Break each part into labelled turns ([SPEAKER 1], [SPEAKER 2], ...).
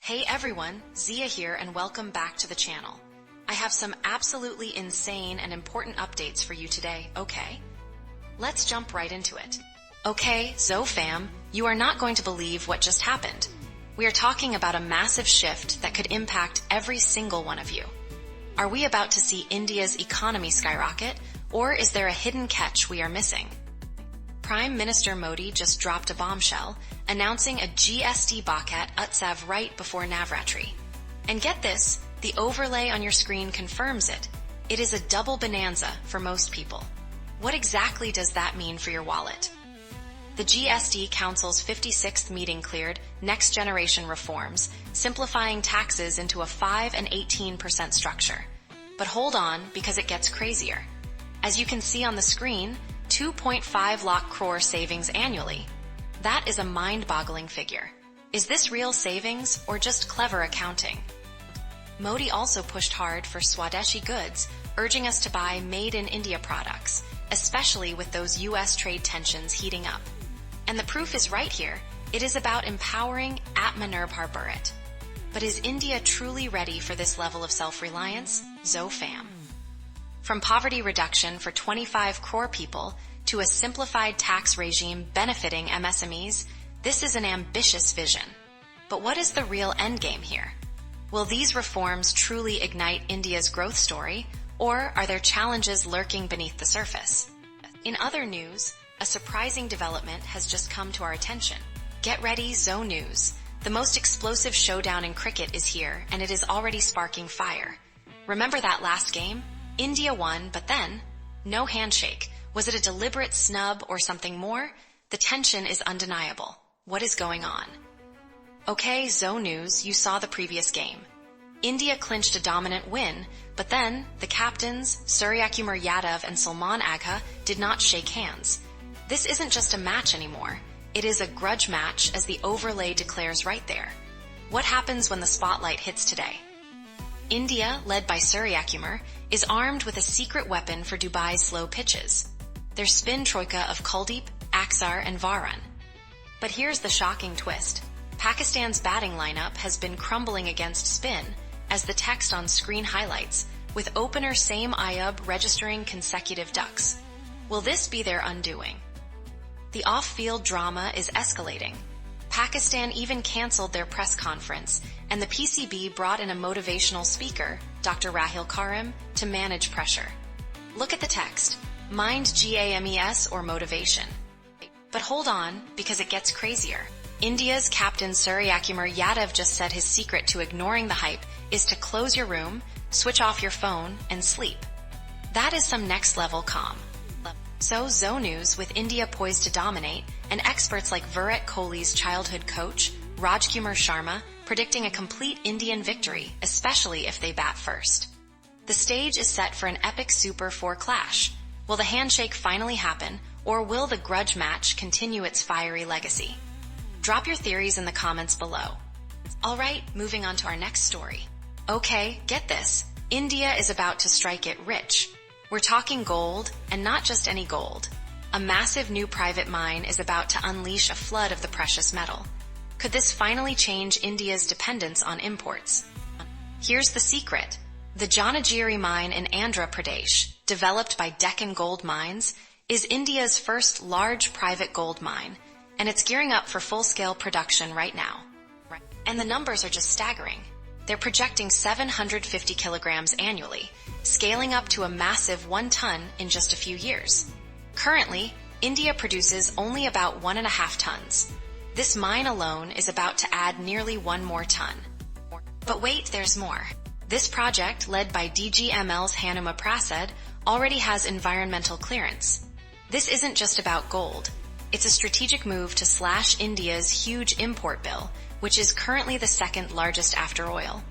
[SPEAKER 1] Hey everyone, Zia here and welcome back to the channel. I have some absolutely insane and important updates for you today, okay? Let's jump right into it. Okay, Zo fam, you are not going to believe what just happened. We are talking about a massive shift that could impact every single one of you. Are we about to see India's economy skyrocket, or is there a hidden catch we are missing? Prime Minister Modi just dropped a bombshell, announcing a GST Bakat Utsav right before Navratri. And get this, the overlay on your screen confirms it. It is a double bonanza for most people. What exactly does that mean for your wallet? The GST Council's 56th meeting cleared next generation reforms, simplifying taxes into a 5 and 18% structure. But hold on, because it gets crazier. As you can see on the screen, 2.5 lakh crore savings annually. That is a mind-boggling figure. Is this real savings or just clever accounting? Modi also pushed hard for Swadeshi goods, urging us to buy made-in-India products, especially with those US trade tensions heating up. And the proof is right here. It is about empowering Atmanirbhar Bharat. But is India truly ready for this level of self-reliance? Zo fam. From poverty reduction for 25 crore people to a simplified tax regime benefiting MSMEs, this is an ambitious vision. But what is the real endgame here? Will these reforms truly ignite India's growth story, or are there challenges lurking beneath the surface? In other news, a surprising development has just come to our attention. Get ready, Zo News. The most explosive showdown in cricket is here, and it is already sparking fire. Remember that last game? India won, but then, no handshake. Was it a deliberate snub or something more? The tension is undeniable. What is going on? Okay, Zo News, you saw the previous game. India clinched a dominant win, but then the captains, Suryakumar Yadav and Salman Agha, did not shake hands. This isn't just a match anymore. It is a grudge match, as the overlay declares right there. What happens when the spotlight hits today? India, led by Suryakumar, is armed with a secret weapon for Dubai's slow pitches. Their spin troika of Kuldeep, Axar, and Varun. But here's the shocking twist. Pakistan's batting lineup has been crumbling against spin, as the text on screen highlights, with opener Saim Ayub registering consecutive ducks. Will this be their undoing? The off-field drama is escalating. Pakistan even cancelled their press conference, and the PCB brought in a motivational speaker, Dr. Rahil Karim, to manage pressure. Look at the text. Mind GAMES or motivation. But hold on, because it gets crazier. India's captain Suryakumar Yadav just said his secret to ignoring the hype is to close your room, switch off your phone, and sleep. That is some next-level calm. So Zo News, with India poised to dominate, and experts like Virat Kohli's childhood coach, Rajkumar Sharma, predicting a complete Indian victory, especially if they bat first. The stage is set for an epic Super 4 clash. Will the handshake finally happen, or will the grudge match continue its fiery legacy? Drop your theories in the comments below. Alright, moving on to our next story. Okay, get this. India is about to strike it rich. We're talking gold, and not just any gold. A massive new private mine is about to unleash a flood of the precious metal. Could this finally change India's dependence on imports? Here's the secret. The Janagiri mine in Andhra Pradesh, developed by Deccan Gold Mines, is India's first large private gold mine, and it's gearing up for full-scale production right now. And the numbers are just staggering. They're projecting 750 kilograms annually, scaling up to a massive 1 ton in just a few years. Currently, India produces only about 1.5 tons. This mine alone is about to add nearly 1 more ton. But wait, there's more. This project, led by DGML's Hanuma Prasad, already has environmental clearance. This isn't just about gold. It's a strategic move to slash India's huge import bill, which is currently the second largest after oil.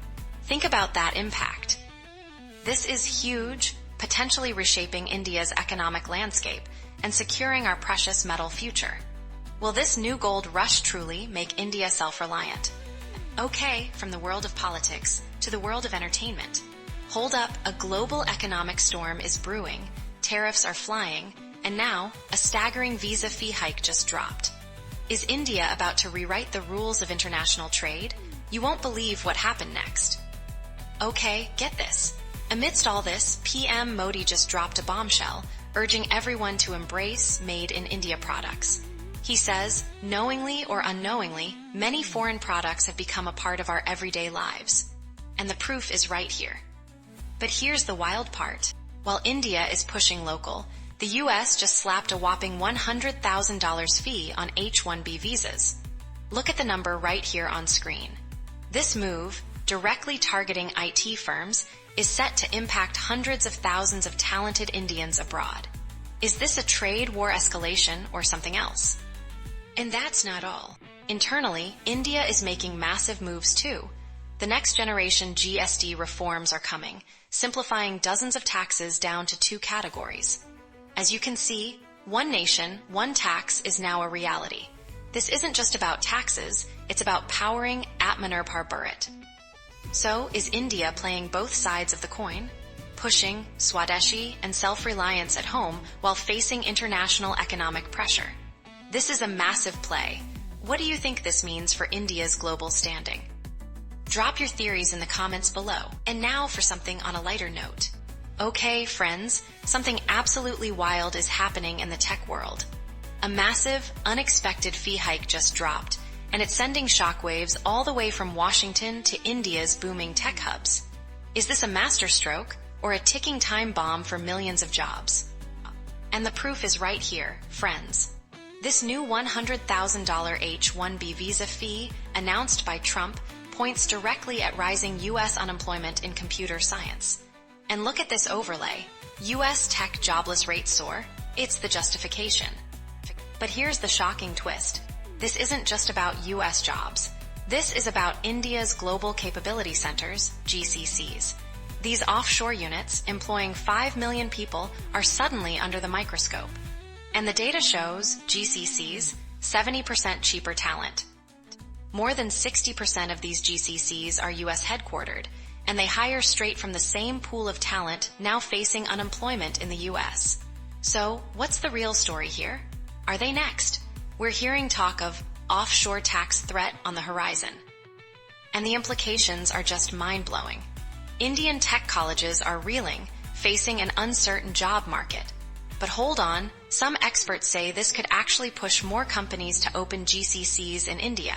[SPEAKER 1] Think about that impact. This is huge, potentially reshaping India's economic landscape and securing our precious metal future. Will this new gold rush truly make India self-reliant? Okay, from the world of politics to the world of entertainment. Hold up, a global economic storm is brewing, tariffs are flying, and now a staggering visa fee hike just dropped. Is India about to rewrite the rules of international trade, You won't believe what happened next. Okay, get this. Amidst all this, PM Modi just dropped a bombshell, urging everyone to embrace Made in India products. He says, knowingly or unknowingly, many foreign products have become a part of our everyday lives. And the proof is right here. But here's the wild part. While India is pushing local, the US just slapped a whopping $100,000 fee on H-1B visas. Look at the number right here on screen. This move, directly targeting IT firms, is set to impact hundreds of thousands of talented Indians abroad. Is this a trade war escalation or something else? And that's not all. Internally, India is making massive moves too. The next generation GST reforms are coming, simplifying dozens of taxes down to 2 categories. As you can see, one nation, one tax is now a reality. This isn't just about taxes, it's about powering Atmanirbhar Bharat. So, is India playing both sides of the coin, pushing Swadeshi and self-reliance at home while facing international economic pressure? This is a massive play. What do you think this means for India's global standing? Drop your theories in the comments below. And now for something on a lighter note. Okay, friends, something absolutely wild is happening in the tech world. A massive, unexpected fee hike just dropped, and it's sending shockwaves all the way from Washington to India's booming tech hubs. Is this a masterstroke or a ticking time bomb for millions of jobs? And the proof is right here, friends. This new $100,000 H-1B visa fee, announced by Trump, points directly at rising U.S. unemployment in computer science. And look at this overlay. U.S. tech jobless rates soar. It's the justification. But here's the shocking twist. This isn't just about U.S. jobs. This is about India's Global Capability Centers, GCCs. These offshore units, employing 5 million people, are suddenly under the microscope. And the data shows GCCs, 70% cheaper talent. More than 60% of these GCCs are U.S. headquartered, and they hire straight from the same pool of talent now facing unemployment in the U.S. So, what's the real story here? Are they next? We're hearing talk of offshore tax threat on the horizon. And the implications are just mind-blowing. Indian tech colleges are reeling, facing an uncertain job market. But hold on, some experts say this could actually push more companies to open GCCs in India.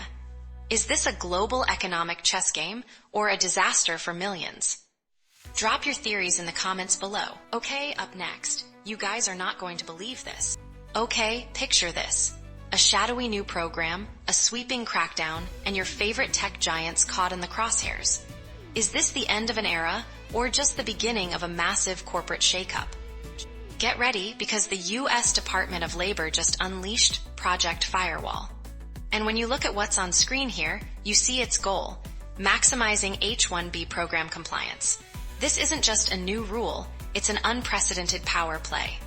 [SPEAKER 1] Is this a global economic chess game or a disaster for millions? Drop your theories in the comments below. Okay, up next. You guys are not going to believe this. Okay, picture this. A shadowy new program, a sweeping crackdown, and your favorite tech giants caught in the crosshairs. Is this the end of an era or just the beginning of a massive corporate shakeup? Get ready because the U.S. Department of Labor just unleashed Project Firewall. And when you look at what's on screen here, you see its goal, maximizing H-1B program compliance. This isn't just a new rule, it's an unprecedented power play.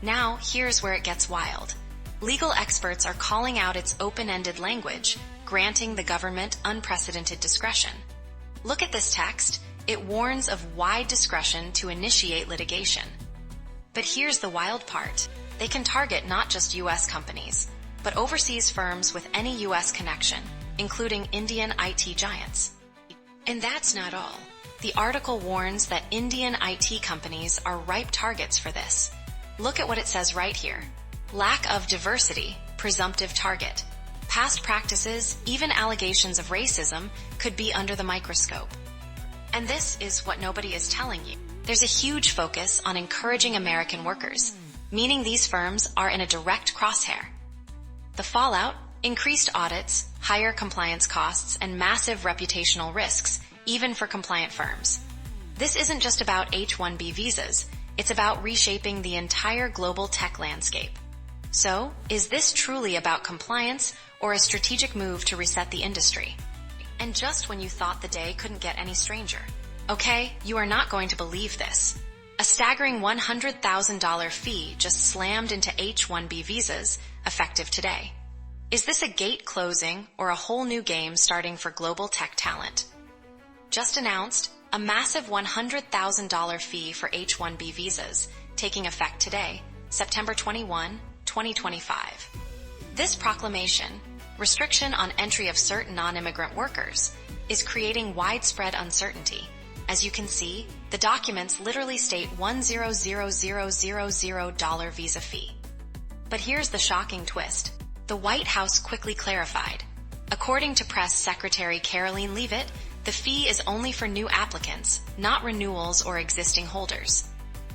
[SPEAKER 1] Now, here's where it gets wild. Legal experts are calling out its open-ended language, granting the government unprecedented discretion. Look at this text. It warns of wide discretion to initiate litigation. But here's the wild part. They can target not just U.S. companies, but overseas firms with any U.S. connection, including Indian IT giants. And that's not all. The article warns that Indian IT companies are ripe targets for this. Look at what it says right here. Lack of diversity, presumptive target. Past practices, even allegations of racism, could be under the microscope. And this is what nobody is telling you. There's a huge focus on encouraging American workers, meaning these firms are in a direct crosshair. The fallout? Increased audits, higher compliance costs, and massive reputational risks, even for compliant firms. This isn't just about H-1B visas, it's about reshaping the entire global tech landscape. So, is this truly about compliance or a strategic move to reset the industry? And just when you thought the day couldn't get any stranger. Okay, you are not going to believe this. A staggering $100,000 fee just slammed into H-1B visas, effective today. Is this a gate closing or a whole new game starting for global tech talent? Just announced, a massive $100,000 fee for H-1B visas, taking effect today, September 21, 2025. This proclamation, restriction on entry of certain non-immigrant workers, is creating widespread uncertainty. As you can see, the documents literally state $1,000,000 visa fee. But here's the shocking twist. The White House quickly clarified. According to Press Secretary Caroline Leavitt, the fee is only for new applicants, not renewals or existing holders.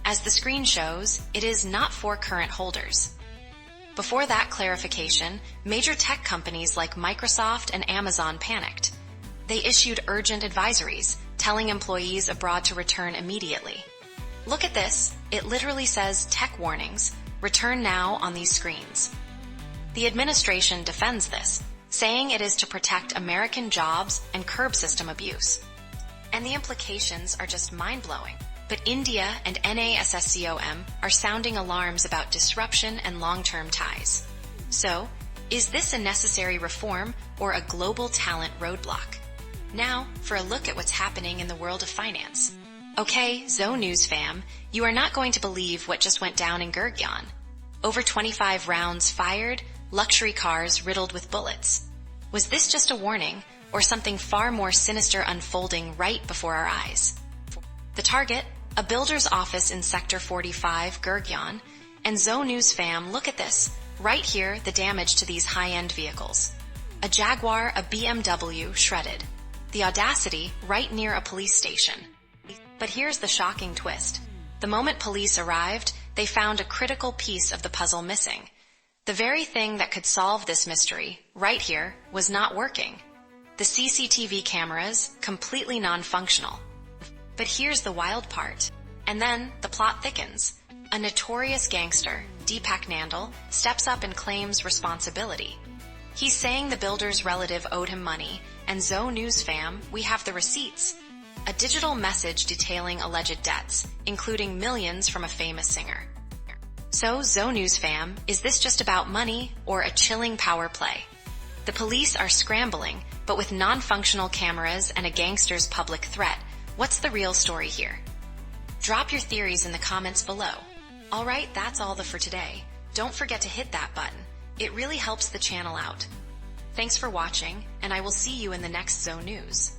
[SPEAKER 1] As the screen shows, it is not for current holders. Before that clarification, major tech companies like Microsoft and Amazon panicked. They issued urgent advisories, telling employees abroad to return immediately. Look at this. It literally says tech warnings, return now on these screens. The administration defends this, saying it is to protect American jobs and curb system abuse. And the implications are just mind-blowing. But India and NASSCOM are sounding alarms about disruption and long-term ties. So, is this a necessary reform or a global talent roadblock? Now, for a look at what's happening in the world of finance. Okay, Zo News fam, you are not going to believe what just went down in Gurgaon. Over 25 rounds fired, luxury cars riddled with bullets. Was this just a warning, or something far more sinister unfolding right before our eyes? The target, a builder's office in Sector 45, Gurgaon. And Zo News fam, look at this. Right here, the damage to these high-end vehicles. A Jaguar, a BMW, shredded. The audacity, right near a police station. But here's the shocking twist. The moment police arrived, they found a critical piece of the puzzle missing. The very thing that could solve this mystery, right here, was not working. The CCTV cameras, completely non-functional. But here's the wild part. And then the plot thickens. A notorious gangster, Deepak Nandal, steps up and claims responsibility. He's saying the builder's relative owed him money, and Zo News fam, we have the receipts. A digital message detailing alleged debts, including millions from a famous singer. So, Zo News fam, is this just about money or a chilling power play? The police are scrambling, but with non-functional cameras and a gangster's public threat, what's the real story here? Drop your theories in the comments below. Alright, that's all for today. Don't forget to hit that button. It really helps the channel out. Thanks for watching, and I will see you in the next Zo News.